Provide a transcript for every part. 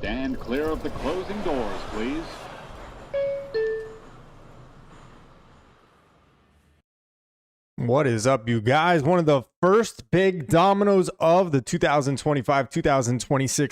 Stand clear of the closing doors, please. What is up, you guys? One of the first big dominoes of the 2025-2026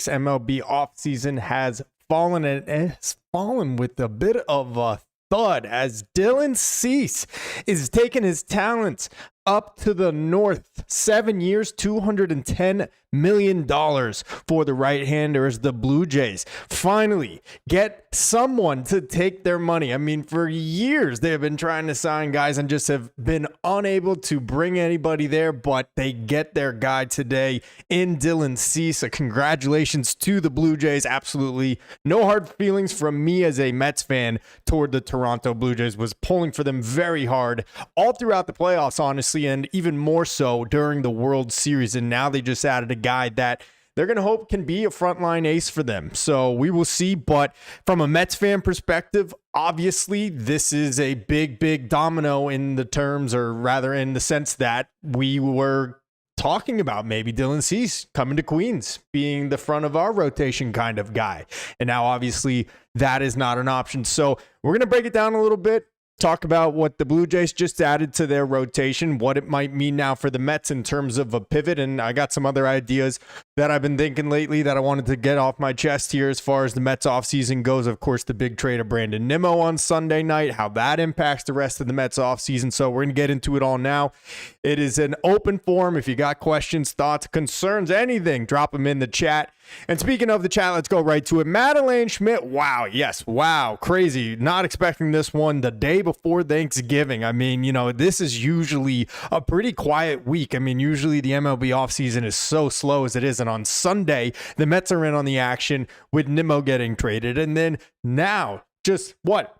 MLB offseason has fallen, and it's fallen with a bit of a thud as Dylan Cease is taking his talents up to the north. 7 years, $210 million for the right-hander as the Blue Jays finally get someone to take their money. I mean, for years they have been trying to sign guys and just have been unable to bring anybody there, but they get their guy today in Dylan Cease. Congratulations to the Blue Jays. Absolutely no hard feelings from me as a Mets fan toward the Toronto Blue Jays. Was pulling for them very hard all throughout the playoffs, honestly, and even more so during the World Series. And now they just added a guy that they're going to hope can be a frontline ace for them. So we will see. But from a Mets fan perspective, obviously, this is a big domino in the terms, or rather in the sense that we were talking about maybe Dylan Cease coming to Queens, being the front of our rotation kind of guy. And now, obviously, that is not an option. So we're going to break it down a little bit. Talk about what the Blue Jays just added to their rotation, what it might mean now for the Mets in terms of a pivot. And I got some other ideas that I've been thinking lately that I wanted to get off my chest here as far as the Mets offseason goes. Of course, the big trade of Brandon Nimmo on Sunday night, how that impacts the rest of the Mets offseason. So we're going to get into it all now. It is an open forum. If you got questions, thoughts, concerns, anything, drop them in the chat. And speaking of the chat, let's go right to it. Madeleine Schmidt, wow, yes, wow, crazy. Not expecting this one the day before Thanksgiving. I mean, you know, this is usually a pretty quiet week. I mean, usually the MLB offseason is so slow as it is. And on Sunday, the Mets are in on the action with Nimmo getting traded. And then now, just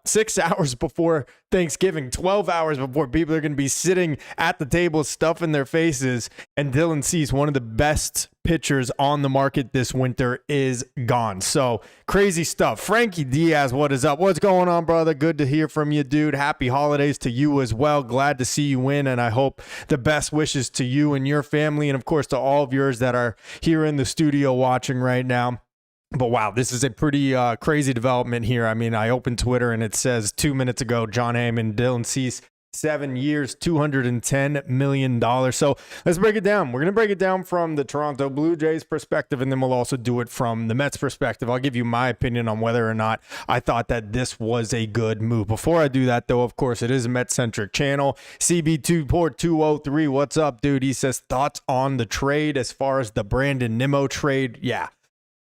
6 hours before Thanksgiving, 12 hours before people are going to be sitting at the table stuffing their faces, and Dylan Cease, one of the best pitchers on the market this winter, is gone. So crazy stuff. Frankie Diaz, what is up? What's going on, brother? Good to hear from you, dude. Happy holidays to you as well. Glad to see you win, and I hope the best wishes to you and your family, and of course to all of yours that are here in the studio watching right now. But wow, this is a pretty crazy development here. I mean, I opened Twitter and it says 2 minutes ago, John Heyman, Dylan Cease, 7 years, $210 million. So let's break it down. We're going to break it down from the Toronto Blue Jays perspective, and then we'll also do it from the Mets perspective. I'll give you my opinion on whether or not I thought that this was a good move. Before I do that, though, of course, it is a Mets-centric channel. CB2Port203, what's up, dude? He says, thoughts on the trade as far as the Brandon Nimmo trade? Yeah.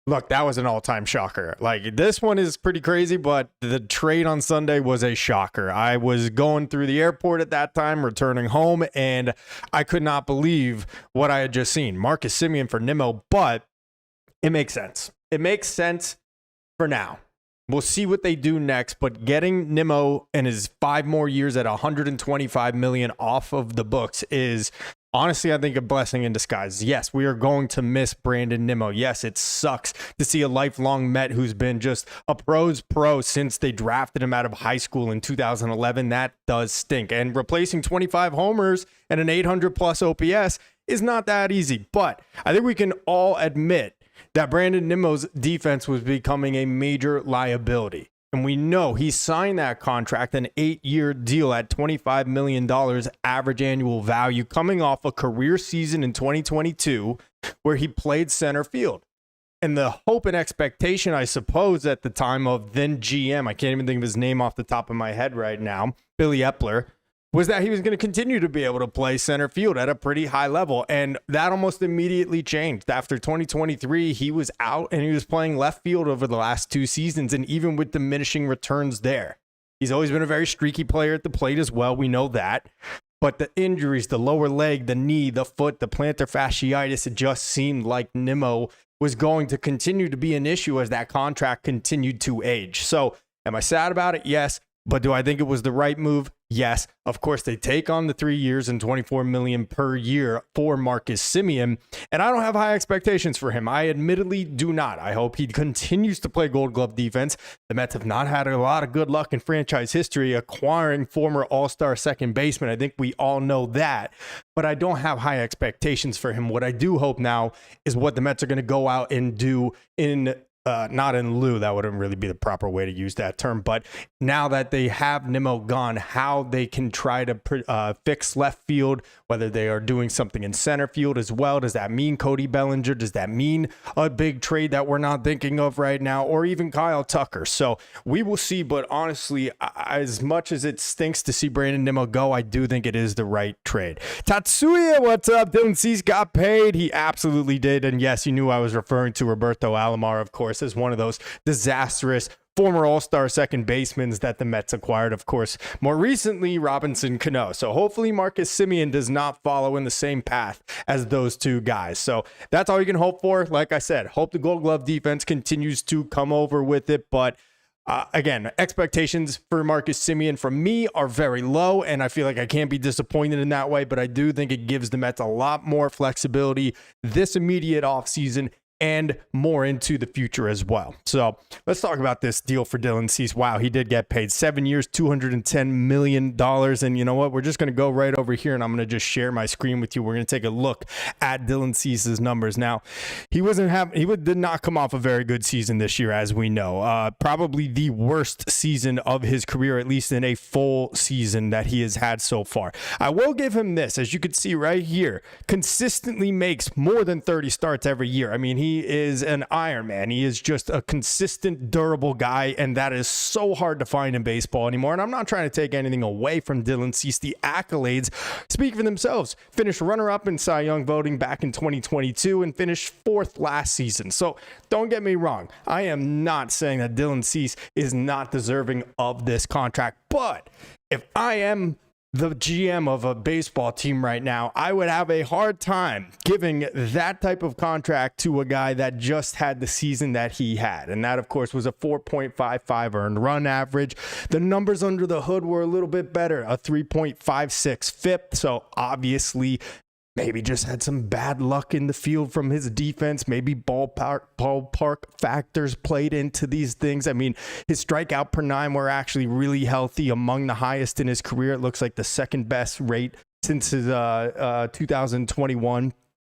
Look, that was an all-time shocker. Like, this one is pretty crazy, but the trade on Sunday was a shocker. I was going through the airport at that time, returning home, and I could not believe what I had just seen. Marcus Semien for Nimmo, but it makes sense. It makes sense for now. We'll see what they do next, but getting Nimmo and his 5 more years at $125 million off of the books is honestly, I think, a blessing in disguise. Yes, we are going to miss Brandon Nimmo. Yes, it sucks to see a lifelong Met who's been just a pro's pro since they drafted him out of high school in 2011. That does stink. And replacing 25 homers and an 800-plus OPS is not that easy. But I think we can all admit that Brandon Nimmo's defense was becoming a major liability. And we know he signed that contract, an 8-year deal at $25 million average annual value, coming off a career season in 2022 where he played center field. And the hope and expectation, I suppose, at the time of then GM, I can't even think of his name off the top of my head right now, Billy Epler, was that he was going to continue to be able to play center field at a pretty high level. And that almost immediately changed. After 2023, he was out and he was playing left field over the last 2 seasons, and even with diminishing returns there. He's always been a very streaky player at the plate as well. We know that. But the injuries, the lower leg, the knee, the foot, the plantar fasciitis, it just seemed like Nimmo was going to continue to be an issue as that contract continued to age. So am I sad about it? Yes. But do I think it was the right move? Yes. Of course, they take on the 3 years and $24 million per year for Marcus Semien, and I don't have high expectations for him. I admittedly do not. I hope he continues to play Gold Glove defense. The Mets have not had a lot of good luck in franchise history acquiring former All-Star second baseman. I think we all know that, but I don't have high expectations for him. What I do hope now is what the Mets are going to go out and do in not in lieu, that wouldn't really be the proper way to use that term, but now that they have Nimmo gone, how they can try to fix left field, whether they are doing something in center field as well. Does that mean Cody Bellinger? Does that mean a big trade that we're not thinking of right now, or even Kyle Tucker? So we will see, but honestly, as much as it stinks to see Brandon Nimmo go, I do think it is the right trade. Tatsuya, what's up? Dylan Cease got paid. He absolutely did, and yes, you knew I was referring to Roberto Alomar, of course, as one of those disastrous former all-star second basemen that the Mets acquired, of course, more recently, Robinson Cano. So hopefully Marcus Semien does not follow in the same path as those two guys. So that's all you can hope for. Like I said, hope the Gold Glove defense continues to come over with it. But again, expectations for Marcus Semien from me are very low, and I feel like I can't be disappointed in that way. But I do think it gives the Mets a lot more flexibility this immediate offseason and more into the future as well. So let's talk about this deal for Dylan Cease. Wow, he did get paid 7 years, $210 million. And you know what? We're just going to go right over here and I'm going to just share my screen with you. We're going to take a look at Dylan Cease's numbers. Now, he did not come off a very good season this year, as we know. Probably the worst season of his career, at least in a full season that he has had so far. I will give him this, as you can see right here, consistently makes more than 30 starts every year. I mean, he is an Iron Man. He is just a consistent, durable guy, and that is so hard to find in baseball anymore. And I'm not trying to take anything away from Dylan Cease. The accolades speak for themselves. Finished runner-up in Cy Young voting back in 2022 and finished 4th last season. So don't get me wrong. I am not saying that Dylan Cease is not deserving of this contract, but if I am the GM of a baseball team right now, I would have a hard time giving that type of contract to a guy that just had the season that he had. And that, of course, was a 4.55 earned run average. The numbers under the hood were a little bit better, a 3.56 FIP. So obviously, maybe just had some bad luck in the field from his defense. Maybe ballpark factors played into these things. I mean, his strikeout per 9 were actually really healthy, among the highest in his career. It looks like the second best rate since his 2021.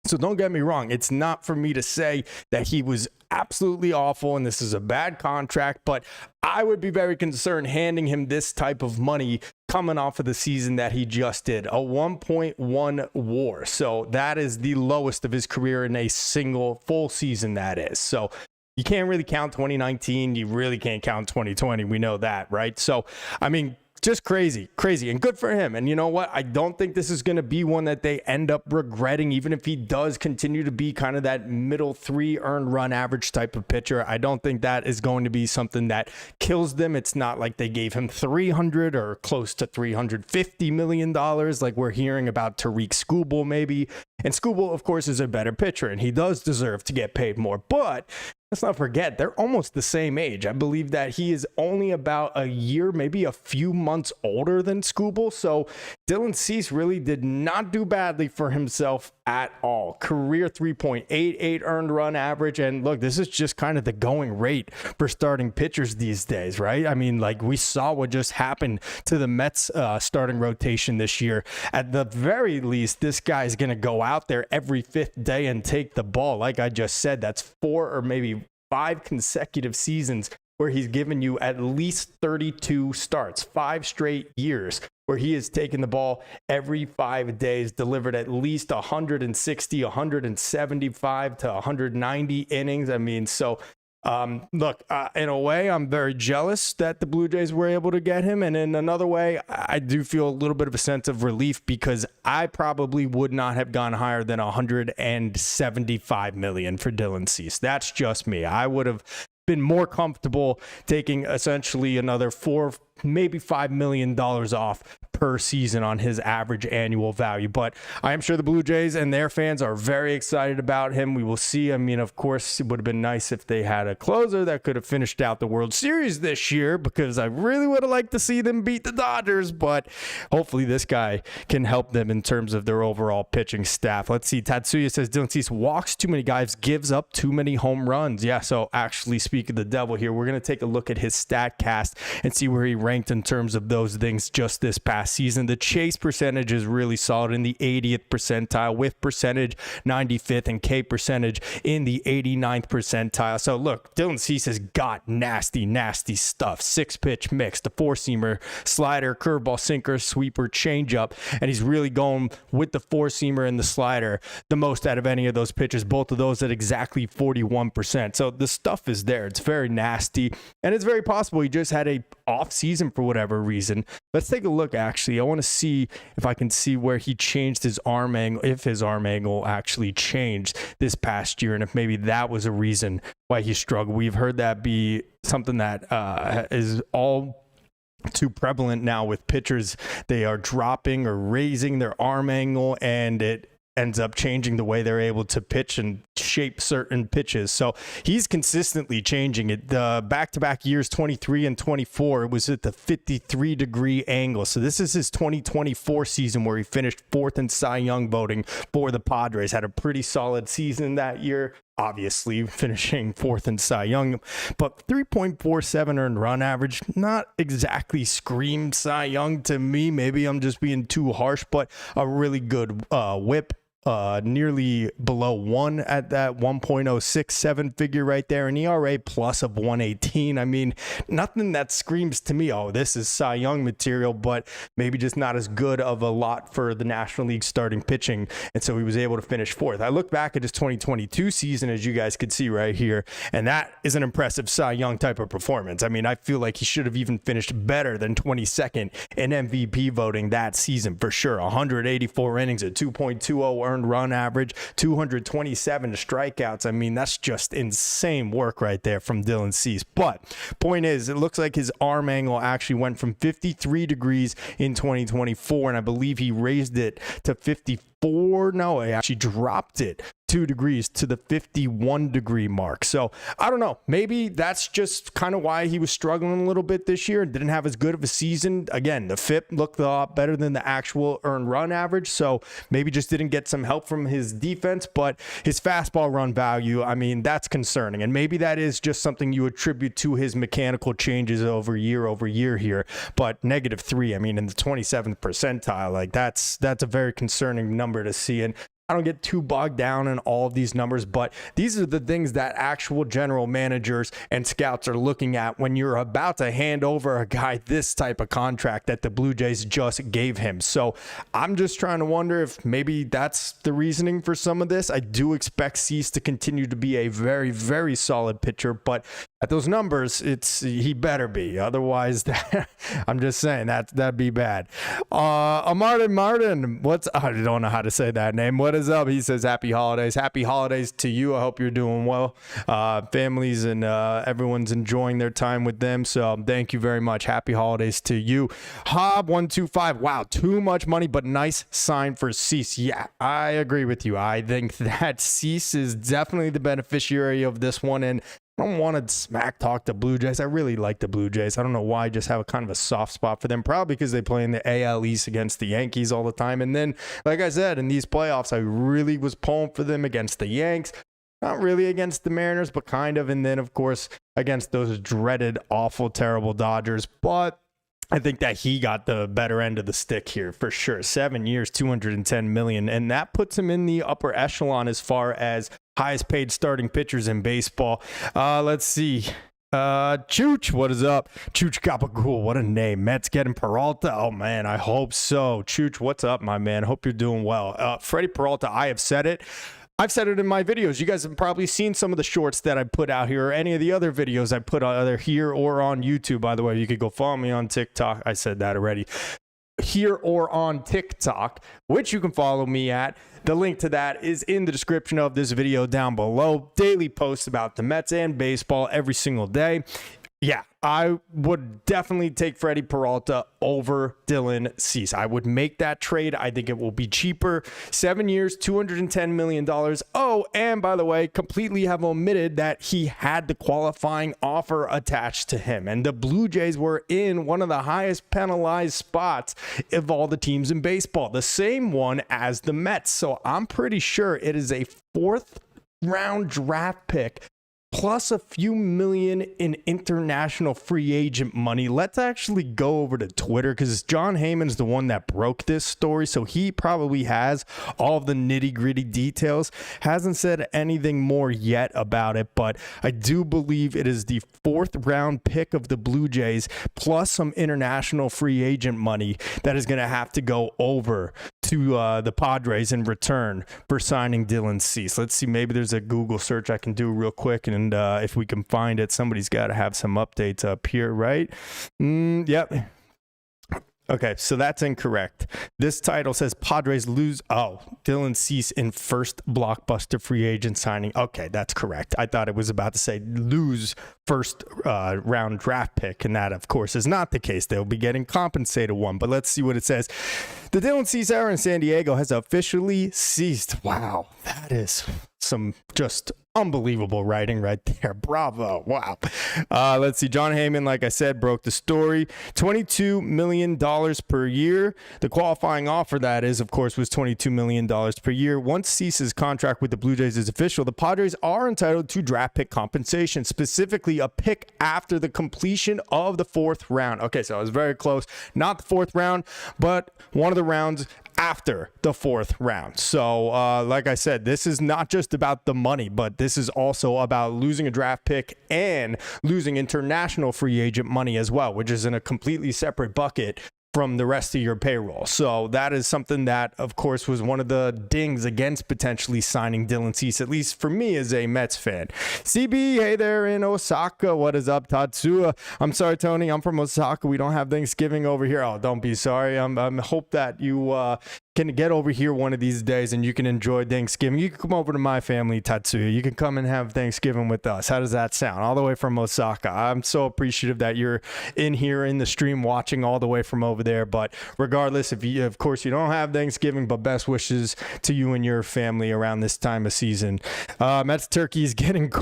So don't get me wrong. It's not for me to say that he was absolutely awful and this is a bad contract, but I would be very concerned handing him this type of money coming off of the season that he just did, a 1.1 WAR. So that is the lowest of his career in a single full season, that is. So you can't really count 2019. You really can't count 2020. We know that, right? So, I mean, just crazy, and good for him. And you know what? I don't think this is going to be one that they end up regretting, even if he does continue to be kind of that middle 3 earned run average type of pitcher. I don't think that is going to be something that kills them. It's not like they gave him $300 or close to $350 million like we're hearing about Tariq Skubal maybe. And Skubal, of course, is a better pitcher, and he does deserve to get paid more. But let's not forget, they're almost the same age. I believe that he is only about a year, maybe a few months older than Skubal. So Dylan Cease really did not do badly for himself at all. Career 3.88 earned run average. And look, this is just kind of the going rate for starting pitchers these days, right? I mean, like we saw what just happened to the Mets starting rotation this year. At the very least, this guy's going to go out there every 5th day and take the ball. Like I just said, that's 4 or maybe 5 consecutive seasons where he's given you at least 32 starts, 5 straight years where he has taken the ball every 5 days, delivered at least 160, 175 to 190 innings. I mean, so look, in a way, I'm very jealous that the Blue Jays were able to get him. And in another way, I do feel a little bit of a sense of relief because I probably would not have gone higher than $175 million for Dylan Cease. That's just me. I would have been more comfortable taking essentially another $4, maybe $5 million off per season on his average annual value. But I am sure the Blue Jays and their fans are very excited about him. We will see. I mean, of course, it would have been nice if they had a closer that could have finished out the World Series this year because I really would have liked to see them beat the Dodgers. But hopefully this guy can help them in terms of their overall pitching staff. Let's see. Tatsuya says Dylan Cease walks too many guys, gives up too many home runs. Yeah, so actually, speak of the devil here, we're going to take a look at his StatCast and see where he ranked in terms of those things just this past last season. The chase percentage is really solid in the 80th percentile, whiff percentage 95th, and K percentage in the 89th percentile. So look, Dylan Cease has got nasty stuff. 6-pitch mix, the 4-seamer, slider, curveball, sinker, sweeper, changeup, and he's really going with the 4-seamer and the slider the most out of any of those pitches, both of those at exactly 41%. So the stuff is there. It's very nasty, and it's very possible he just had a off season for whatever reason. Let's take a look. Actually, I want to see if I can see where he changed his arm angle, if his arm angle actually changed this past year, and if maybe that was a reason why he struggled. We've heard that be something that is all too prevalent now with pitchers. They are dropping or raising their arm angle, and it ends up changing the way they're able to pitch and shape certain pitches. So he's consistently changing it. The back-to-back years, 23 and 24, it was at the 53-degree angle. So this is his 2024 season where he finished 4th in Cy Young voting for the Padres. Had a pretty solid season that year, obviously finishing 4th in Cy Young, but 3.47 earned run average, not exactly scream Cy Young to me. Maybe I'm just being too harsh, but a really good whip. Nearly below 1 at that 1.067 figure right there, an ERA plus of 118. I mean, nothing that screams to me, oh, this is Cy Young material, but maybe just not as good of a lot for the National League starting pitching, and so he was able to finish 4th. I look back at his 2022 season, as you guys could see right here, and that is an impressive Cy Young type of performance. I mean, I feel like he should have even finished better than 22nd in MVP voting that season for sure. 184 innings, a 2.20 earned run average, 227 strikeouts. I mean, that's just insane work right there from Dylan Cease. But point is, it looks like his arm angle actually went from 53 degrees in 2024, and I believe he raised it to 54. No, he actually dropped it 2 degrees to the 51-degree mark. So I don't know. Maybe that's just kind of why he was struggling a little bit this year and didn't have as good of a season. Again, the FIP looked a lot better than the actual earned run average. So maybe just didn't get some help from his defense, but his fastball run value, I mean, that's concerning. And maybe that is just something you attribute to his mechanical changes over year here. But -3, I mean, in the 27th percentile, like that's a very concerning number to see. And I don't get too bogged down in all of these numbers, but these are the things that actual general managers and scouts are looking at when you're about to hand over a guy this type of contract that the Blue Jays just gave him. So I'm just trying to wonder if maybe that's the reasoning for some of this. I do expect Cease to continue to be a very, very solid pitcher, but at those numbers, he better be. Otherwise, I'm just saying that'd be bad. Martin, I don't know how to say that name. What is up? He says, happy holidays. Happy holidays to you. I hope you're doing well. Families and everyone's enjoying their time with them. So thank you very much. Happy holidays to you. Hob125. Wow, too much money, but nice sign for Cease. Yeah, I agree with you. I think that Cease is definitely the beneficiary of this one, and I don't want to smack talk the Blue Jays. I really like the Blue Jays. I don't know why I just have a kind of a soft spot for them. Probably because they play in the AL East against the Yankees all the time. And then, like I said, in these playoffs, I really was pulling for them against the Yanks. Not really against the Mariners, but kind of. And then, of course, against those dreaded, awful, terrible Dodgers. But I think that he got the better end of the stick here for sure. 7 years, $210 million. And that puts him in the upper echelon as far as highest paid starting pitchers in baseball. Let's see. Chooch, what is up? Chooch Gabagool, what a name. Mets getting Peralta. Oh, man, I hope so. Chooch, what's up, my man? Hope you're doing well. Freddie Peralta, I have said it. I've said it in my videos. You guys have probably seen some of the shorts that I put out here or any of the other videos I put out either here or on YouTube. By the way, you could go follow me on TikTok. I said that already. Here or on TikTok, which you can follow me at. The link to that is in the description of this video down below. Daily posts about the Mets and baseball every single day. Yeah, I would definitely take Freddie Peralta over Dylan Cease. I would make that trade. I think it will be cheaper. 7 years, $210 million. Oh, and by the way, completely have omitted that he had the qualifying offer attached to him. And the Blue Jays were in one of the highest penalized spots of all the teams in baseball. The same one as the Mets. So I'm pretty sure it is a 4th round draft pick plus a few million in international free agent money. Let's actually go over to Twitter because John Heyman's the one that broke this story, so he probably has all of the nitty-gritty details. Hasn't said anything more yet about it, but I do believe it is the 4th round pick of the Blue Jays plus some international free agent money that is going to have to go over to the Padres in return for signing Dylan Cease. Let's see, maybe there's a Google search I can do real quick, and if we can find it, somebody's got to have some updates up here, right? Yep. Okay, so that's incorrect. This title says Padres lose. Oh, Dylan Cease in first blockbuster free agent signing. Okay, that's correct. I thought it was about to say lose first round draft pick, and that, of course, is not the case. They'll be getting compensated one, but let's see what it says. The Dylan Cease era in San Diego has officially ceased. Wow, that is some just unbelievable writing right there. Bravo. Wow. Let's see. John Heyman, like I said, broke the story. $22 million per year. The qualifying offer, that is, of course, was $22 million per year. Once Cease's contract with the Blue Jays is official, the Padres are entitled to draft pick compensation, specifically a pick after the completion of the 4th round. Okay, so it was very close. Not the 4th round, but one of the rounds after the 4th round. So like I said, this is not just about the money, but this is also about losing a draft pick and losing international free agent money as well, which is in a completely separate bucket from the rest of your payroll. So that is something that, of course, was one of the dings against potentially signing Dylan Cease, at least for me as a Mets fan. CB, hey there in Osaka. What is up, Tatsuya? I'm sorry, Tony. I'm from Osaka. We don't have Thanksgiving over here. Oh, don't be sorry. I hope that you can get over here one of these days and you can enjoy Thanksgiving. You can come over to my family, Tatsuya. You can come and have Thanksgiving with us. How does that sound? All the way from Osaka. I'm so appreciative that you're in here in the stream watching all the way from over there. But regardless, if you, of course, you don't have Thanksgiving, but best wishes to you and your family around this time of season. Mets turkey is getting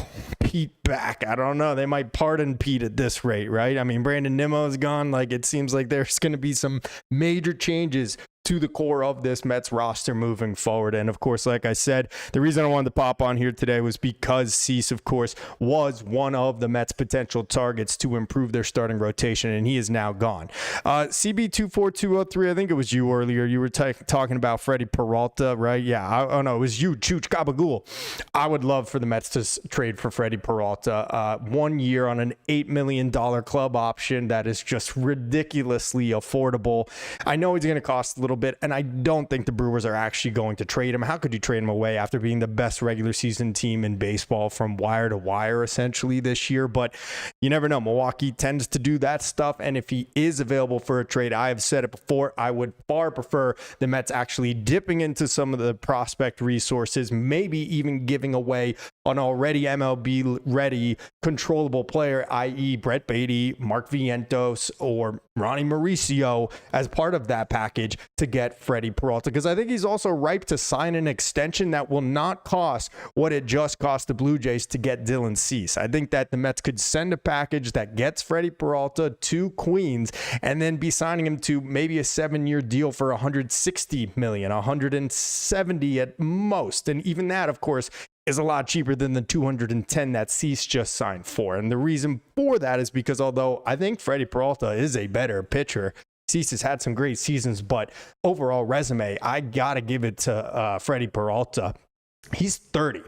Pete back. I don't know. They might pardon Pete at this rate, right? I mean, Brandon Nimmo is gone. Like, it seems like there's going to be some major changes to the core of this Mets roster moving forward. And of course, like I said, the reason I wanted to pop on here today was because Cease, of course, was one of the Mets' potential targets to improve their starting rotation, and he is now gone. CB24203, I think it was you earlier. You were talking about Freddie Peralta, right? Yeah, oh no, it was you, Chooch Gabagool. I would love for the Mets to trade for Freddie Peralta. 1 year on an $8 million club option that is just ridiculously affordable. I know he's going to cost a little bit, and I don't think the Brewers are actually going to trade him. How could you trade him away after being the best regular season team in baseball from wire to wire essentially this year? But you never know. Milwaukee tends to do that stuff, and if he is available for a trade, I have said it before, I would far prefer the Mets actually dipping into some of the prospect resources, maybe even giving away an already MLB ready controllable player, i.e. Brett Beatty, Mark Vientos, or Ronnie Mauricio as part of that package to get Freddie Peralta, because I think he's also ripe to sign an extension that will not cost what it just cost the Blue Jays to get Dylan Cease. I think that the Mets could send a package that gets Freddie Peralta to Queens and then be signing him to maybe a 7-year deal for $160 million, $170 at most. And even that, of course, is a lot cheaper than the $210 that Cease just signed for. And the reason for that is because although I think Freddie Peralta is a better pitcher, Cease has had some great seasons, but overall resume, I got to give it to Freddie Peralta. He's 30.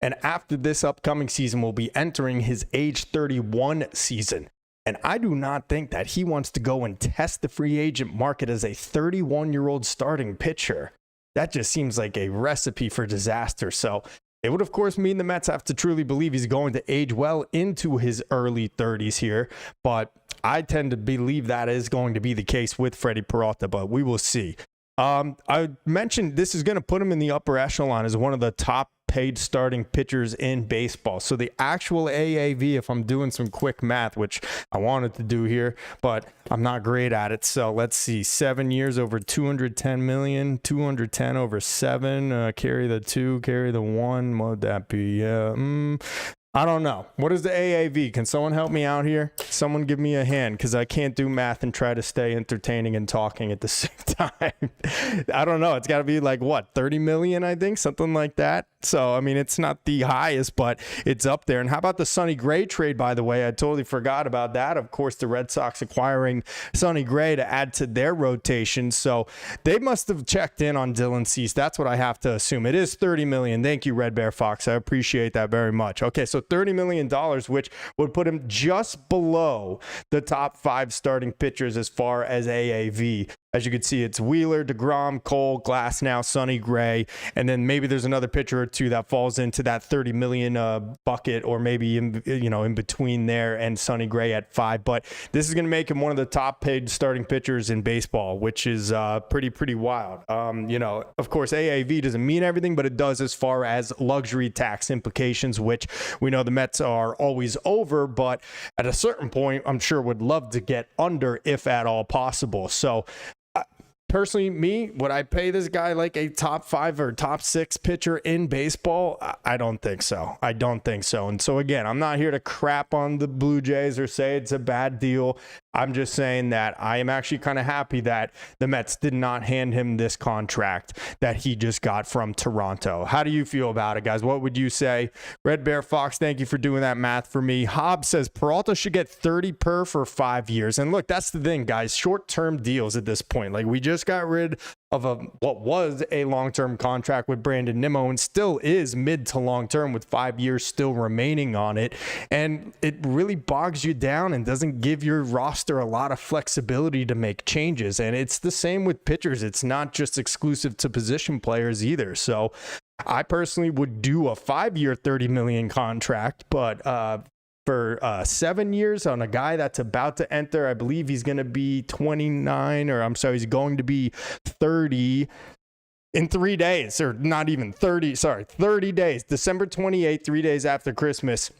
And after this upcoming season, will be entering his age 31 season. And I do not think that he wants to go and test the free agent market as a 31-year-old starting pitcher. That just seems like a recipe for disaster. So it would, of course, mean the Mets have to truly believe he's going to age well into his early 30s here. But I tend to believe that is going to be the case with Freddie Peralta, but we will see. I mentioned this is going to put him in the upper echelon as one of the top paid starting pitchers in baseball. So the actual AAV, if I'm doing some quick math, which I wanted to do here, but I'm not great at it. So let's see, 7 years over 210 million, 210 over 7, carry the 2, carry the 1. What would that be? I don't know. What is the AAV? Can someone help me out here? Someone give me a hand, because I can't do math and try to stay entertaining and talking at the same time. I don't know. It's got to be like, what, 30 million, I think? Something like that. So, I mean, it's not the highest, but it's up there. And how about the Sonny Gray trade, by the way? I totally forgot about that. Of course, the Red Sox acquiring Sonny Gray to add to their rotation. So they must have checked in on Dylan Cease. That's what I have to assume. It is $30 million. Thank you, Red Bear Fox. I appreciate that very much. Okay, so $30 million, which would put him just below the top 5 starting pitchers as far as AAV. As you can see, it's Wheeler, DeGrom, Cole, Glasnow, Sonny Gray, and then maybe there's another pitcher or two that falls into that 30 million bucket, or maybe in between there and Sonny Gray at 5. But this is going to make him one of the top paid starting pitchers in baseball, which is pretty wild. Of course, AAV doesn't mean everything, but it does as far as luxury tax implications, which we know the Mets are always over, but at a certain point, I'm sure would love to get under if at all possible. So personally, would I pay this guy like a top 5 or top 6 pitcher in baseball? I don't think so. And so again, I'm not here to crap on the Blue Jays or say it's a bad deal. I'm just saying that I am actually kind of happy that the Mets did not hand him this contract that he just got from Toronto. How do you feel about it, guys? What would you say? Red Bear Fox, thank you for doing that math for me. Hobbs says Peralta should get 30 per for 5 years. And look, that's the thing, guys. Short-term deals at this point. Like, we just got rid of what was a long-term contract with Brandon Nimmo and still is mid to long-term with 5 years still remaining on it. And it really bogs you down and doesn't give your roster a lot of flexibility to make changes. And it's the same with pitchers. It's not just exclusive to position players either. So I personally would do a 5-year, $30 million contract, but for 7 years on a guy that's about to enter, I believe he's going to be 29, or I'm sorry, he's going to be 30 in 3 days, or not even 30, 30 days. December 28th, 3 days after Christmas,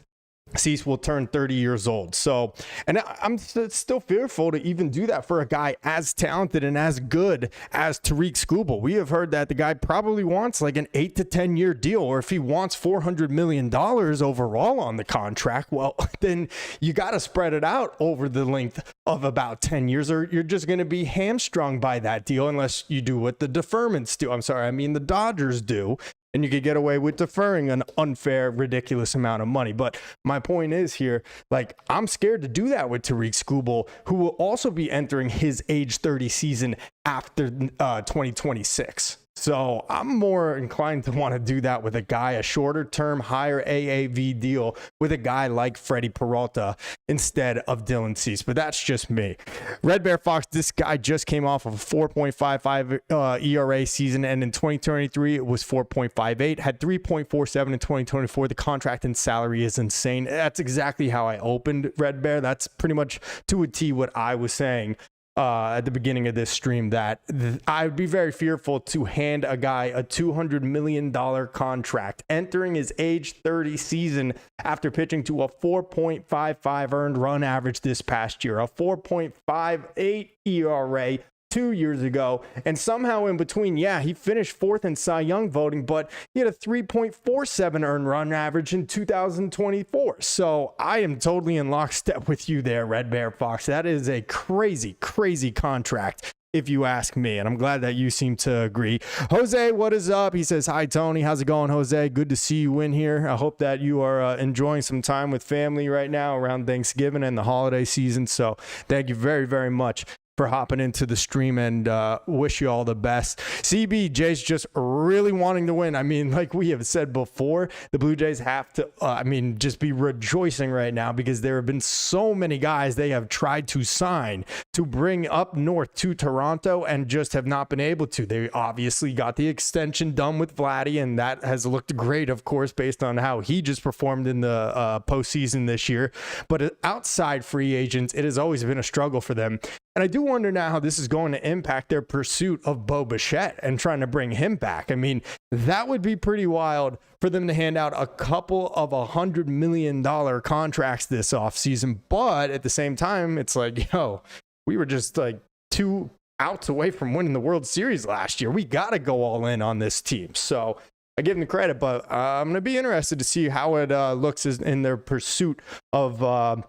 Cease will turn 30 years old. So, and I'm still fearful to even do that for a guy as talented and as good as Tariq Skubal. We have heard that the guy probably wants like an 8 to 10 year deal, or if he wants $400 million overall on the contract, well, then you got to spread it out over the length of about 10 years, or you're just going to be hamstrung by that deal unless you do what the deferments do. The Dodgers do. And you could get away with deferring an unfair, ridiculous amount of money. But my point is here, like, I'm scared to do that with Tariq Skubal, who will also be entering his age 30 season after 2026. So I'm more inclined to want to do that with a shorter term, higher AAV deal with a guy like Freddie Peralta instead of Dylan Cease. But that's just me. Red Bear Fox, this guy just came off of a 4.55 ERA season, and in 2023 it was 4.58, had 3.47 in 2024. The contract and salary is insane. That's exactly how I opened, Red Bear. That's pretty much to a T what I was saying at the beginning of this stream, that I would be very fearful to hand a guy a $200 million contract entering his age 30 season after pitching to a 4.55 earned run average this past year, a 4.58 ERA 2 years ago, and somehow in between, he finished 4th in Cy Young voting, but he had a 3.47 earned run average in 2024. So I am totally in lockstep with you there, Red Bear Fox. That is a crazy contract, if you ask me, and I'm glad that you seem to agree. Jose, what is up? He says, hi, Tony. How's it going, Jose? Good to see you in here. I hope that you are enjoying some time with family right now around Thanksgiving and the holiday season. So thank you very, very much for hopping into the stream, and wish you all the best. CB, Jays just really wanting to win. Like we have said before, the Blue Jays have to, just be rejoicing right now, because there have been so many guys they have tried to sign to bring up north to Toronto and just have not been able to. They obviously got the extension done with Vladdy, and that has looked great, of course, based on how he just performed in the postseason this year. But outside free agents, it has always been a struggle for them. And I do wonder now how this is going to impact their pursuit of Bo Bichette and trying to bring him back. That would be pretty wild for them to hand out a couple of $100 million contracts this offseason. But at the same time, it's like, we were just like 2 outs away from winning the World Series last year. We got to go all in on this team. So I give them the credit, but I'm going to be interested to see how it looks in their pursuit of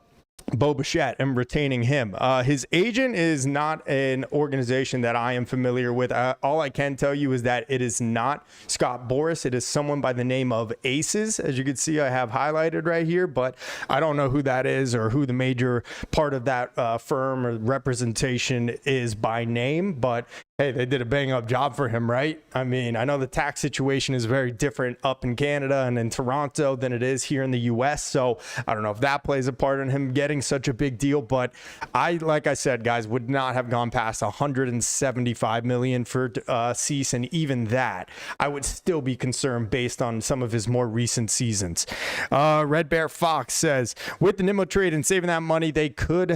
Bo Bichette and retaining him. His agent is not an organization that I am familiar with. All I can tell you is that it is not Scott Boras. It is someone by the name of Aces. As you can see, I have highlighted right here, but I don't know who that is or who the major part of that firm or representation is by name, but hey, they did a bang up job for him, right? I mean, I know the tax situation is very different up in Canada and in Toronto than it is here in the US. So I don't know if that plays a part in him getting such a big deal, but like I said, guys, would not have gone past 175 million for Cease, and even that, I would still be concerned based on some of his more recent seasons. Red Bear Fox says, with the Nimmo trade and saving that money, they would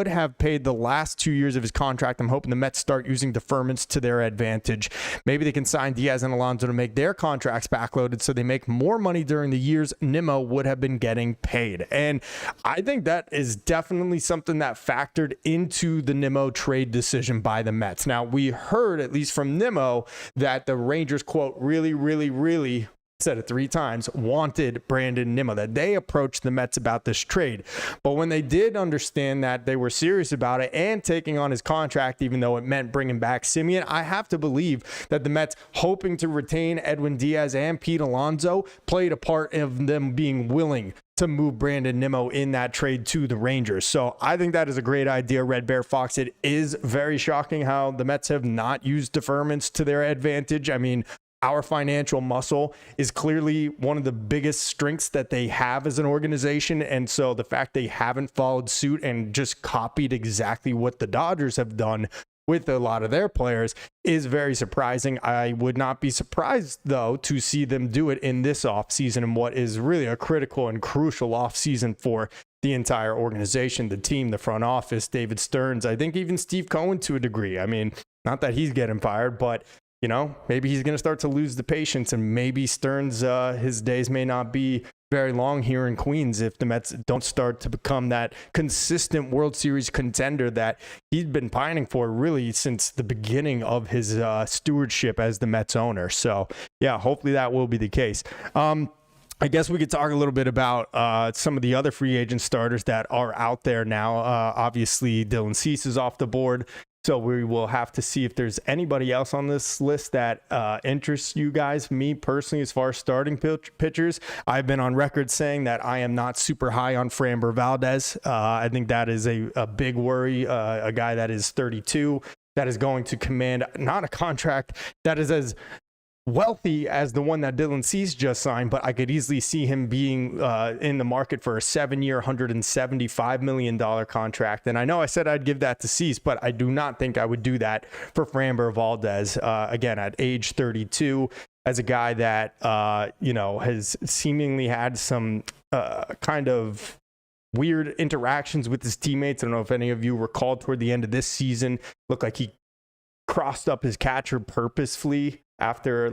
have paid the last 2 years of his contract. I'm hoping the Mets start using deferments to their advantage. Maybe they can sign Diaz and Alonso to make their contracts backloaded so they make more money during the years Nimmo would have been getting paid. And I think that is definitely something that factored into the Nimmo trade decision by the Mets. Now, we heard, at least from Nimmo, that the Rangers, quote, really, said it 3 times, wanted Brandon Nimmo, that they approached the Mets about this trade. But when they did understand that they were serious about it and taking on his contract, even though it meant bringing back Simeon, I have to believe that the Mets, hoping to retain Edwin Diaz and Pete Alonso, played a part of them being willing to move Brandon Nimmo in that trade to the Rangers. So I think that is a great idea, Red Bear Fox. It is very shocking how the Mets have not used deferments to their advantage. I mean, our financial muscle is clearly one of the biggest strengths that they have as an organization. And so the fact they haven't followed suit and just copied exactly what the Dodgers have done with a lot of their players is very surprising. I would not be surprised, though, to see them do it in this offseason, and what is really a critical and crucial offseason for the entire organization, the team, the front office, David Stearns, I think even Steve Cohen to a degree. I mean, not that he's getting fired, but you know, maybe he's going to start to lose the patience, and maybe Stearns, his days may not be very long here in Queens if the Mets don't start to become that consistent World Series contender that he's been pining for really since the beginning of his stewardship as the Mets owner. So, yeah, hopefully that will be the case. I guess we could talk a little bit about some of the other free agent starters that are out there now. Obviously, Dylan Cease is off the board. So we will have to see if there's anybody else on this list that interests you guys. Me personally, as far as starting pitchers, I've been on record saying that I am not super high on Framber Valdez. I think that is a big worry. A guy that is 32, that is going to command not a contract that is as wealthy as the one that Dylan Cease just signed, but I could easily see him being in the market for a 7-year, $175 million contract. And I know I said I'd give that to Cease, but I do not think I would do that for Framber Valdez. Again, at age 32, as a guy that, has seemingly had some kind of weird interactions with his teammates. I don't know if any of you recall toward the end of this season, looked like he crossed up his catcher purposefully after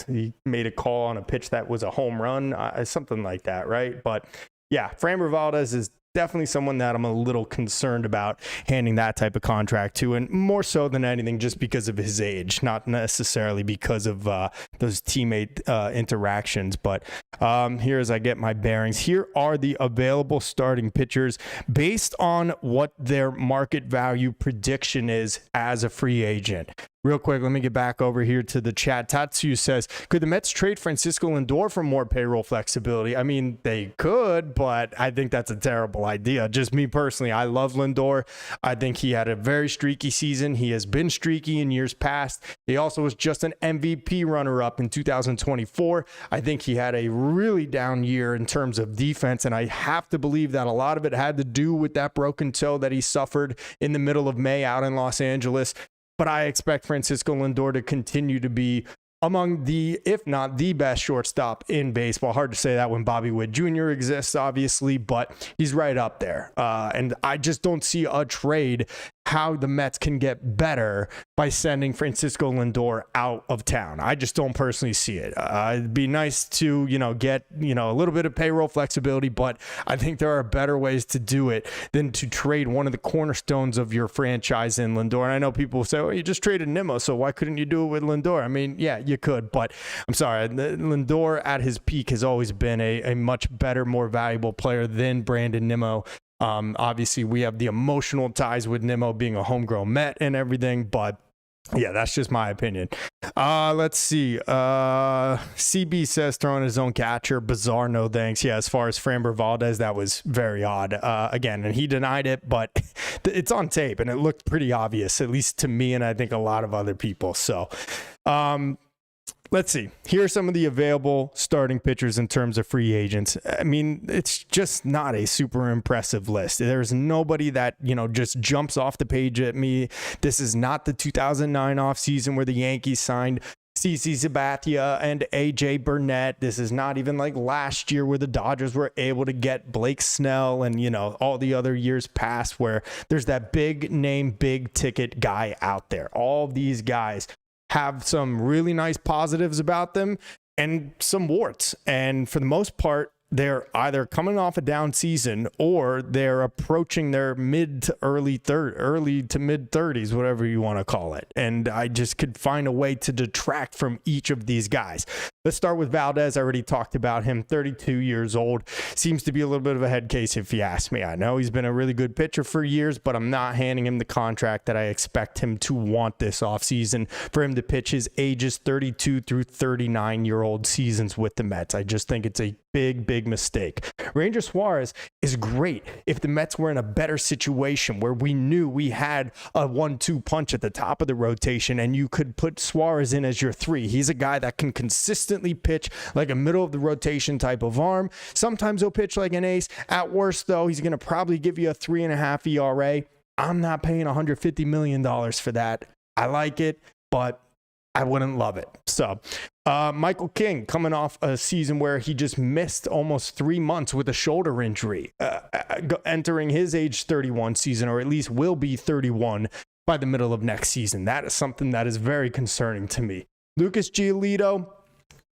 he made a call on a pitch that was a home run, something like that, right? But yeah, Framber Valdez is definitely someone that I'm a little concerned about handing that type of contract to, and more so than anything just because of his age, not necessarily because of those teammate interactions. But here, as I get my bearings, here are the available starting pitchers based on what their market value prediction is as a free agent. Real quick, let me get back over here to the chat. Tatsu says, could the Mets trade Francisco Lindor for more payroll flexibility? I mean, they could, but I think that's a terrible idea. Just me personally, I love Lindor. I think he had a very streaky season. He has been streaky in years past. He also was just an MVP runner-up in 2024. I think he had a really down year in terms of defense, and I have to believe that a lot of it had to do with that broken toe that he suffered in the middle of May out in Los Angeles. But I expect Francisco Lindor to continue to be among the, if not the best shortstop in baseball. Hard to say that when Bobby Witt Jr. exists, obviously, but he's right up there. And I just don't see a trade how the Mets can get better by sending Francisco Lindor out of town. I just don't personally see it. It'd be nice to, get, a little bit of payroll flexibility, but I think there are better ways to do it than to trade one of the cornerstones of your franchise in Lindor. And I know people say, you just traded Nimmo, so why couldn't you do it with Lindor? I mean, yeah, you could, but I'm sorry. Lindor at his peak has always been a much better, more valuable player than Brandon Nimmo. Obviously, we have the emotional ties with Nimmo being a homegrown Met and everything, but yeah, that's just my opinion. Let's see. CB says throwing his own catcher. Bizarre, no thanks. Yeah, as far as Framber Valdez, that was very odd. Again, and he denied it, but it's on tape, and it looked pretty obvious, at least to me and I think a lot of other people. So, let's see. Here are some of the available starting pitchers in terms of free agents. I mean, it's just not a super impressive list. There's nobody that, just jumps off the page at me. This is not the 2009 offseason where the Yankees signed CC Sabathia and AJ Burnett. This is not even like last year where the Dodgers were able to get Blake Snell and, all the other years past where there's that big name, big ticket guy out there. All these guys have some really nice positives about them and some warts. And for the most part, they're either coming off a down season or they're approaching their early to mid 30s, whatever you want to call it. And I just could find a way to detract from each of these guys. Let's start with Valdez. I already talked about him, 32 years old. Seems to be a little bit of a head case if you ask me. I know he's been a really good pitcher for years, but I'm not handing him the contract that I expect him to want this offseason for him to pitch his ages 32 through 39-year-old seasons with the Mets. I just think it's a big mistake. Ranger Suarez is great if the Mets were in a better situation where we knew we had a 1-2 punch at the top of the rotation and you could put Suarez in as your 3. He's a guy that can consistently pitch like a middle of the rotation type of arm. Sometimes he'll pitch like an ace. At worst, though, he's going to probably give you a 3.5 ERA. I'm not paying $150 million for that. I like it, but I wouldn't love it. So Michael King coming off a season where he just missed almost 3 months with a shoulder injury, entering his age 31 season, or at least will be 31 by the middle of next season. That is something that is very concerning to me. Lucas Giolito,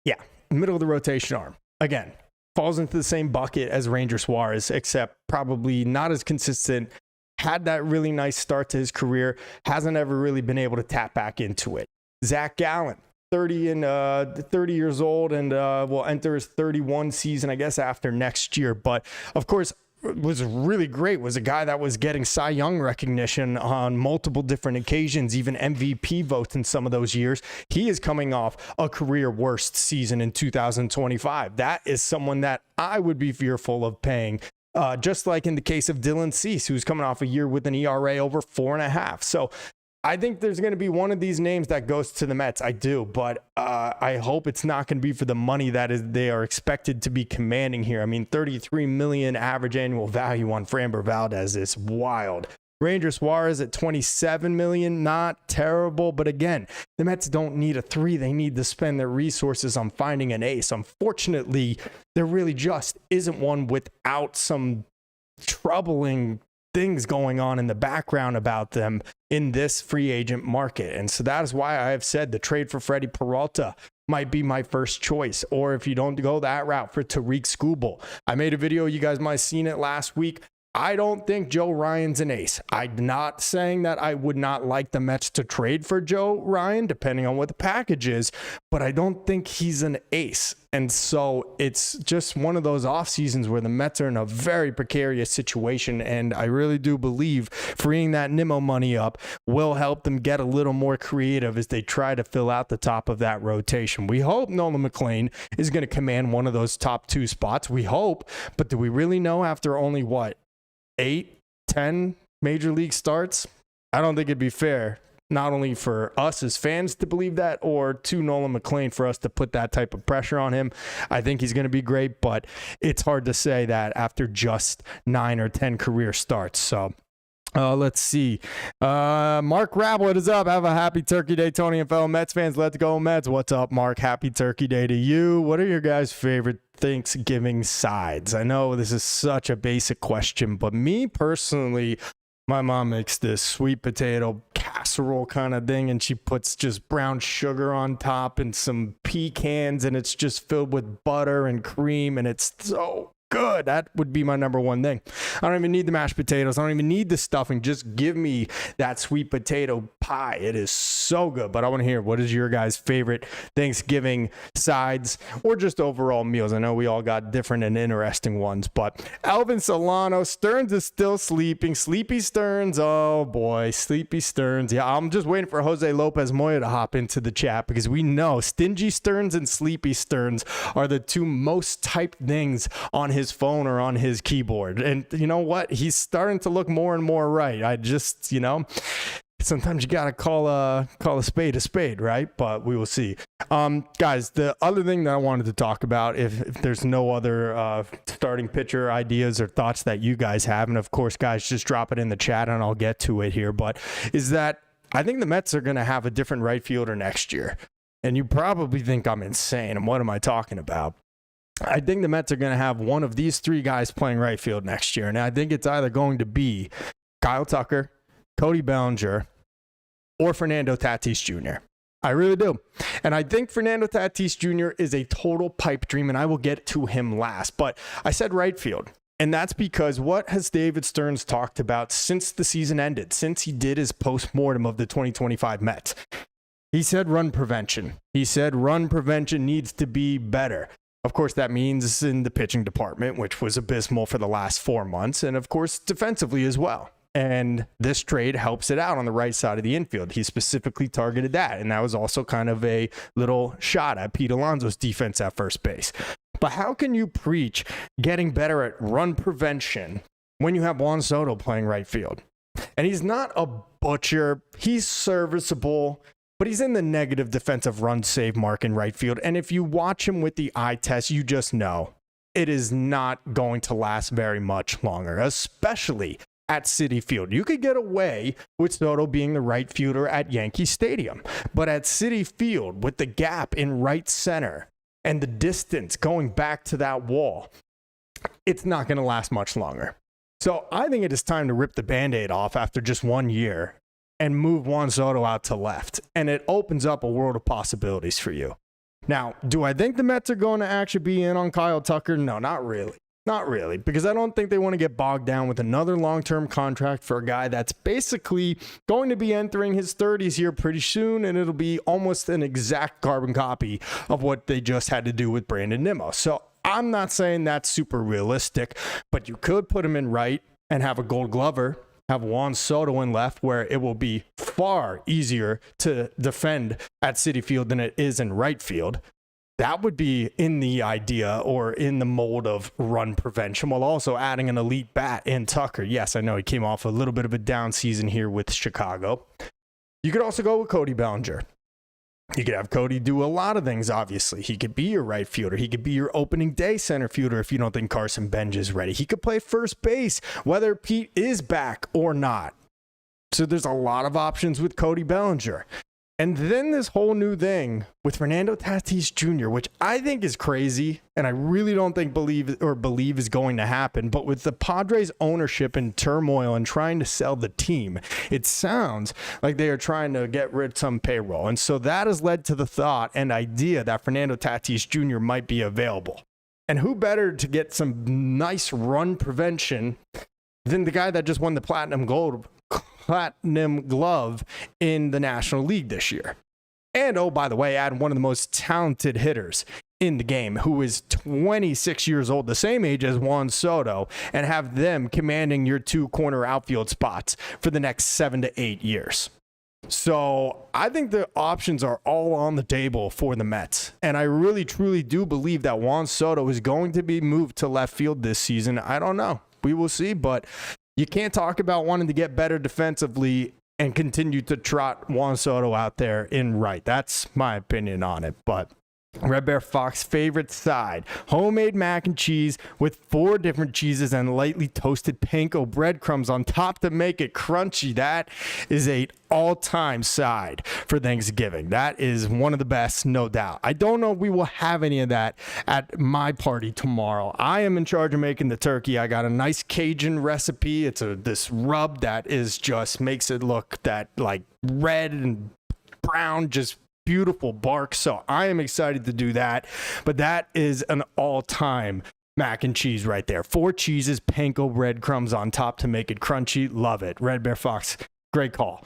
yeah, middle of the rotation arm. Again, falls into the same bucket as Ranger Suarez, except probably not as consistent. Had that really nice start to his career, hasn't ever really been able to tap back into it. Zach Gallen, 30 years old, and will enter his 31 season, I guess, after next year. But of course, was really great. Was a guy that was getting Cy Young recognition on multiple different occasions, even MVP votes in some of those years. He is coming off a career worst season in 2025. That is someone that I would be fearful of paying. Just like in the case of Dylan Cease, who's coming off a year with an ERA over 4.5. So I think there's going to be one of these names that goes to the Mets. I do, but I hope it's not going to be for the money that they are expected to be commanding here. I mean, $33 million average annual value on Framber Valdez is wild. Ranger Suarez at $27 million, not terrible, but again, the Mets don't need a 3. They need to spend their resources on finding an ace. Unfortunately, there really just isn't one without some troubling things going on in the background about them in this free agent market. And so that is why I have said the trade for Freddie Peralta might be my first choice. Or if you don't go that route, for Tariq Skubal. I made a video, you guys might have seen it last week. I don't think Joe Ryan's an ace. I'm not saying that I would not like the Mets to trade for Joe Ryan, depending on what the package is, but I don't think he's an ace. And so it's just one of those off seasons where the Mets are in a very precarious situation. And I really do believe freeing that Nimmo money up will help them get a little more creative as they try to fill out the top of that rotation. We hope Nolan McLean is going to command one of those top 2 spots. We hope, but do we really know after only 8, 10 major league starts? I don't think it'd be fair, not only for us as fans to believe that, or to Nolan McLean for us to put that type of pressure on him. I think he's going to be great, but it's hard to say that after just 9 or 10 career starts. So let's see. Mark Rabb, what is up? Have a happy Turkey Day, Tony and fellow Mets fans. Let's go Mets. What's up, Mark? Happy Turkey Day to you. What are your guys' favorite Thanksgiving sides? I know this is such a basic question, but me personally, my mom makes this sweet potato casserole kind of thing, and she puts just brown sugar on top and some pecans, and it's just filled with butter and cream, and it's so good. That would be my number one thing. I don't even need the mashed potatoes. I don't even need the stuffing. Just give me that sweet potato pie. It is so good. But I want to hear, what is your guys' favorite Thanksgiving sides or just overall meals? I know we all got different and interesting ones, but Alvin Solano, Stearns is still sleeping. Sleepy Stearns. Oh boy, Sleepy Stearns. Yeah, I'm just waiting for Jose Lopez Moya to hop into the chat because we know Stingy Stearns and Sleepy Stearns are the two most typed things on his phone or on his keyboard. And you know what? He's starting to look more and more right. I just, sometimes you got to call a spade, right? But we will see. Guys, the other thing that I wanted to talk about, if there's no other starting pitcher ideas or thoughts that you guys have, and of course, guys, just drop it in the chat and I'll get to it here, but is that I think the Mets are going to have a different right fielder next year. And you probably think I'm insane. And what am I talking about? I think the Mets are going to have one of these three guys playing right field next year. And I think it's either going to be Kyle Tucker, Cody Bellinger, or Fernando Tatis Jr. I really do. And I think Fernando Tatis Jr. is a total pipe dream, and I will get to him last. But I said right field. And that's because what has David Stearns talked about since the season ended, since he did his postmortem of the 2025 Mets? He said run prevention. He said run prevention needs to be better. Of course, that means in the pitching department, which was abysmal for the last 4 months, and of course, defensively as well. And this trade helps it out on the right side of the infield. He specifically targeted that, and that was also kind of a little shot at Pete Alonso's defense at first base. But how can you preach getting better at run prevention when you have Juan Soto playing right field? And he's not a butcher. He's serviceable, but he's in the negative defensive run save mark in right field. And if you watch him with the eye test, you just know it is not going to last very much longer, especially at Citi Field. You could get away with Soto being the right fielder at Yankee Stadium, but at Citi Field, with the gap in right center and the distance going back to that wall, it's not going to last much longer. So I think it is time to rip the Band-Aid off after just 1 year and move Juan Soto out to left. And it opens up a world of possibilities for you. Now, do I think the Mets are going to actually be in on Kyle Tucker? No, not really. Not really, because I don't think they want to get bogged down with another long-term contract for a guy that's basically going to be entering his 30s here pretty soon, and it'll be almost an exact carbon copy of what they just had to do with Brandon Nimmo. So I'm not saying that's super realistic, but you could put him in right and have a Gold Glover, have Juan Soto in left, where it will be far easier to defend at Citi Field than it is in right field. That would be in the idea or in the mold of run prevention, while also adding an elite bat in Tucker. Yes, I know he came off a little bit of a down season here with Chicago. You could also go with Cody Bellinger. You could have Cody do a lot of things, obviously. He could be your right fielder. He could be your opening day center fielder if you don't think Carson Bench is ready. He could play first base, whether Pete is back or not. So there's a lot of options with Cody Bellinger. And then this whole new thing with Fernando Tatis Jr., which I think is crazy, and I really don't think believe is going to happen. But with the Padres ownership in turmoil and trying to sell the team, it sounds like they are trying to get rid of some payroll. And so that has led to the thought and idea that Fernando Tatis Jr. might be available. And who better to get some nice run prevention than the guy that just won the Platinum Glove in the National League this year. And oh, by the way, add one of the most talented hitters in the game, who is 26 years old, the same age as Juan Soto, and have them commanding your two corner outfield spots for the next 7 to 8 years. So I think the options are all on the table for the Mets. And I really, truly do believe that Juan Soto is going to be moved to left field this season. I don't know. We will see, but you can't talk about wanting to get better defensively and continue to trot Juan Soto out there in right. That's my opinion on it. But Red Bear Fox favorite side, homemade mac and cheese with 4 different cheeses and lightly toasted panko breadcrumbs on top to make it crunchy. That is a all-time side for Thanksgiving. That is one of the best, no doubt. I don't know if we will have any of that at my party tomorrow. I am in charge of making the turkey. I got a nice Cajun recipe. It's this rub that is just makes it look that like red and brown, just beautiful bark. So I am excited to do that. But that is an all-time mac and cheese right there. 4 cheeses, panko breadcrumbs on top to make it crunchy. Love it. Red Bear Fox, great call.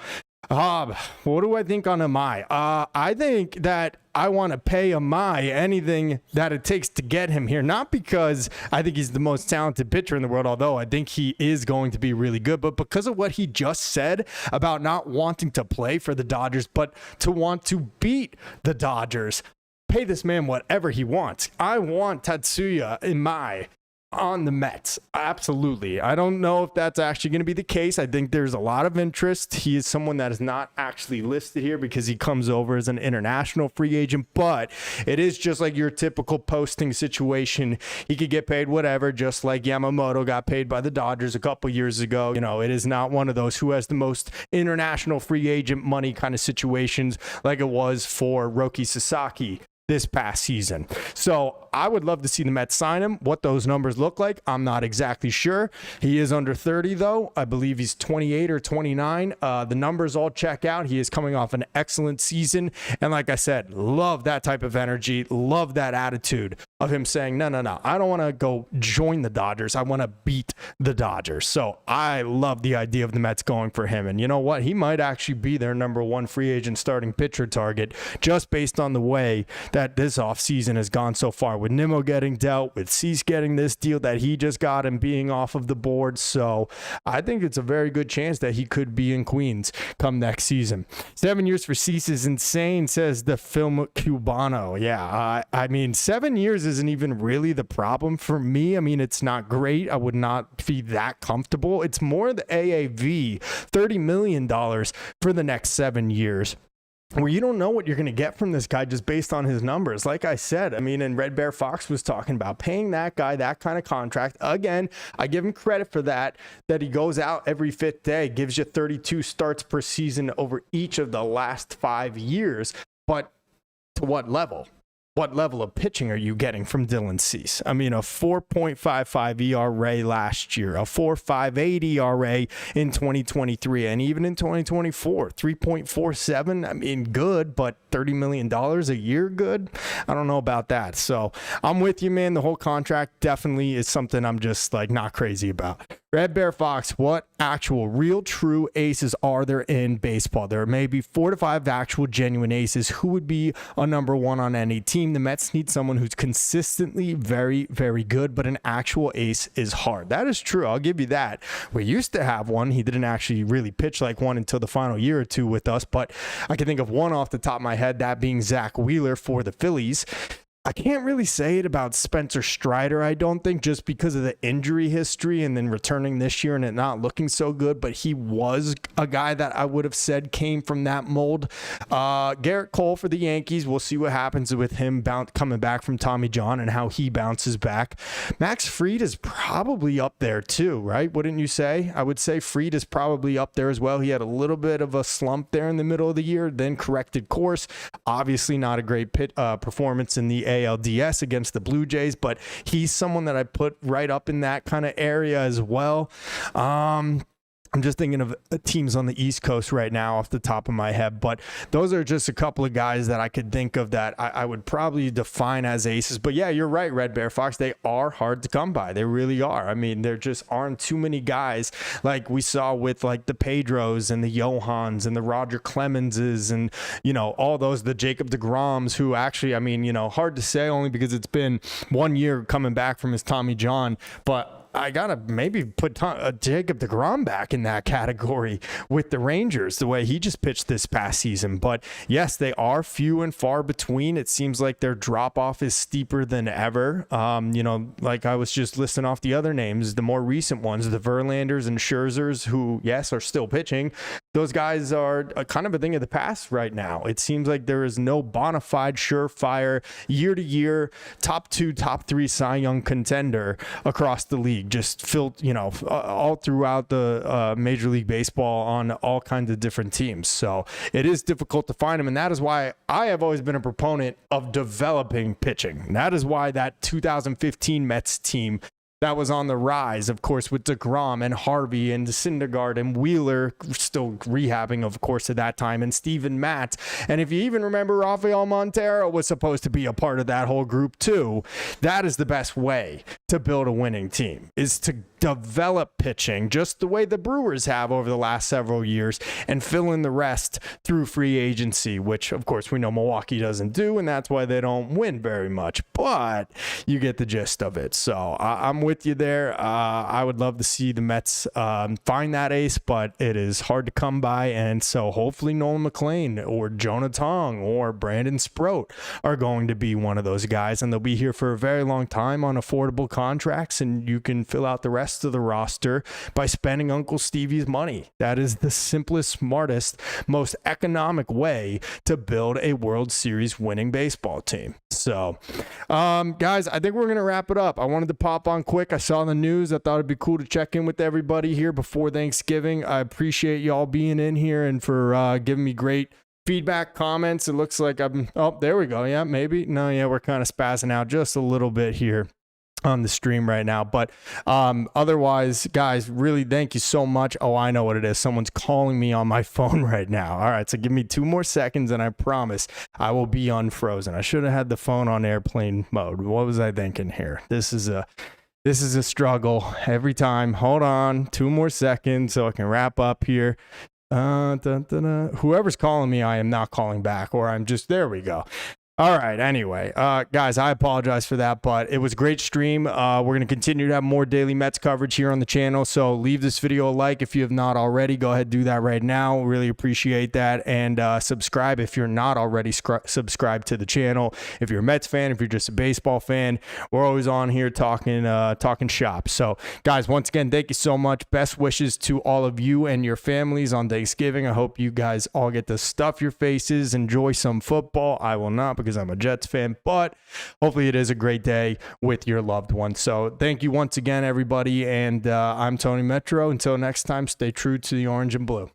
What do I think on Amai? I think that I want to pay Amai anything that it takes to get him here. Not because I think he's the most talented pitcher in the world, although I think he is going to be really good, but because of what he just said about not wanting to play for the Dodgers, but to want to beat the Dodgers. Pay this man whatever he wants. I want Tatsuya Imai on the Mets. Absolutely. I don't know if that's actually going to be the case. I think there's a lot of interest. He is someone that is not actually listed here because he comes over as an international free agent, but it is just like your typical posting situation. He could get paid whatever, just like Yamamoto got paid by the Dodgers a couple years ago. You know, it is not one of those who has the most international free agent money kind of situations like it was for Roki Sasaki this past season. So I would love to see the Mets sign him. What those numbers look like, I'm not exactly sure. He is under 30 though. I believe he's 28 or 29. The numbers all check out. He is coming off an excellent season. And like I said, love that type of energy. Love that attitude of him saying, no, I don't want to go join the Dodgers. I want to beat the Dodgers. So I love the idea of the Mets going for him. And you know what? He might actually be their number one free agent starting pitcher target just based on the way that this offseason has gone so far, with Nimmo getting dealt, with Cease getting this deal that he just got and being off of the board. So I think it's a very good chance that he could be in Queens come next season. 7 years for Cease is insane, says the Film Cubano. Yeah, I mean, 7 years isn't even really the problem for me. I mean, it's not great. I would not be that comfortable. It's more the AAV, $30 million for the next 7 years, where you don't know what you're going to get from this guy just based on his numbers. Like I said, I mean, and Red Bear Fox was talking about paying that guy that kind of contract. Again, I give him credit for that he goes out every fifth day, gives you 32 starts per season over each of the last 5 years. But to what level? What level of pitching are you getting from Dylan Cease? I mean, a 4.55 ERA last year, a 4.58 ERA in 2023, and even in 2024, 3.47. I mean, good, but $30 million a year, good? I don't know about that. So I'm with you, man. The whole contract definitely is something I'm just like not crazy about. Red Bear Fox, what actual real true aces are there in baseball? There may be 4 to 5 actual genuine aces. Who would be a number one on any team? The Mets need someone who's consistently very, very good, but an actual ace is hard. That is true. I'll give you that. We used to have one. He didn't actually really pitch like one until the final year or two with us, but I can think of one off the top of my head, that being Zach Wheeler for the Phillies. I can't really say it about Spencer Strider, I don't think, just because of the injury history and then returning this year and it not looking so good, but he was a guy that I would have said came from that mold. Garrett Cole for the Yankees, we'll see what happens with him coming back from Tommy John and how he bounces back. Max Fried is probably up there too, right? Wouldn't you say? I would say Fried is probably up there as well. He had a little bit of a slump there in the middle of the year, then corrected course. Obviously not a great performance in the ALDS against the Blue Jays, but he's someone that I put right up in that kind of area as well. I'm just thinking of teams on the East Coast right now off the top of my head, but those are just a couple of guys that I could think of that I would probably define as aces. But yeah, you're right, Red Bear Fox. They are hard to come by. They really are. I mean, there just aren't too many guys like we saw with like the Pedros and the Johans and the Roger Clemenses and, you know, all those, the Jacob deGroms, who actually, I mean, you know, hard to say only because it's been 1 year coming back from his Tommy John, but I got to maybe put Jacob deGrom back in that category with the Rangers, the way he just pitched this past season. But yes, they are few and far between. It seems like their drop-off is steeper than ever. You know, like I was just listing off the other names, the more recent ones, the Verlanders and Scherzers, who, yes, are still pitching. Those guys are kind of a thing of the past right now. It seems like there is no bona fide, surefire, year-to-year, top 2, top 3 Cy Young contender across the league. Just filled, you know, all throughout the Major League Baseball on all kinds of different teams. So it is difficult to find them. And that is why I have always been a proponent of developing pitching. And that is why that 2015 Mets team that was on the rise, of course, with DeGrom and Harvey and Syndergaard and Wheeler still rehabbing, of course, at that time, and Steven Matz. And if you even remember, Rafael Montero was supposed to be a part of that whole group too. That is the best way to build a winning team, is to develop pitching just the way the Brewers have over the last several years and fill in the rest through free agency, which, of course, we know Milwaukee doesn't do, and that's why they don't win very much. But you get the gist of it. So I'm with you there. I would love to see the Mets find that ace, but it is hard to come by. And so hopefully Nolan McLean or Jonah Tong or Brandon Sproat are going to be one of those guys, and they'll be here for a very long time on affordable contracts, and you can fill out the rest of the roster by spending Uncle Stevie's money. That is the simplest, smartest, most economic way to build a World Series winning baseball team. So, guys, I think we're going to wrap it up. I wanted to pop on quick. I saw the news. I thought it'd be cool to check in with everybody here before Thanksgiving. I appreciate y'all being in here and for giving me great feedback, comments. It looks like oh, there we go. Yeah, maybe. No, yeah, we're kind of spazzing out just a little bit here on the stream right now. But otherwise, guys, really thank you so much. Oh, I know what it is. Someone's calling me on my phone right now. All right, so give me 2 more seconds and I promise I will be unfrozen. I should have had the phone on airplane mode. What was I thinking here? This is a struggle every time. Hold on, 2 more seconds so I can wrap up here. Whoever's calling me, I am not calling back, or I'm just, there we go. All right. Anyway, guys, I apologize for that, but it was a great stream. We're going to continue to have more daily Mets coverage here on the channel. So leave this video a like if you have not already. Go ahead and do that right now. Really appreciate that. And subscribe if you're not already subscribed to the channel. If you're a Mets fan, if you're just a baseball fan, we're always on here talking shop. So guys, once again, thank you so much. Best wishes to all of you and your families on Thanksgiving. I hope you guys all get to stuff your faces, enjoy some football. I will not, because I'm a Jets fan, but hopefully it is a great day with your loved ones. So thank you once again, everybody. And I'm Tony Metro. Until next time, stay true to the orange and blue.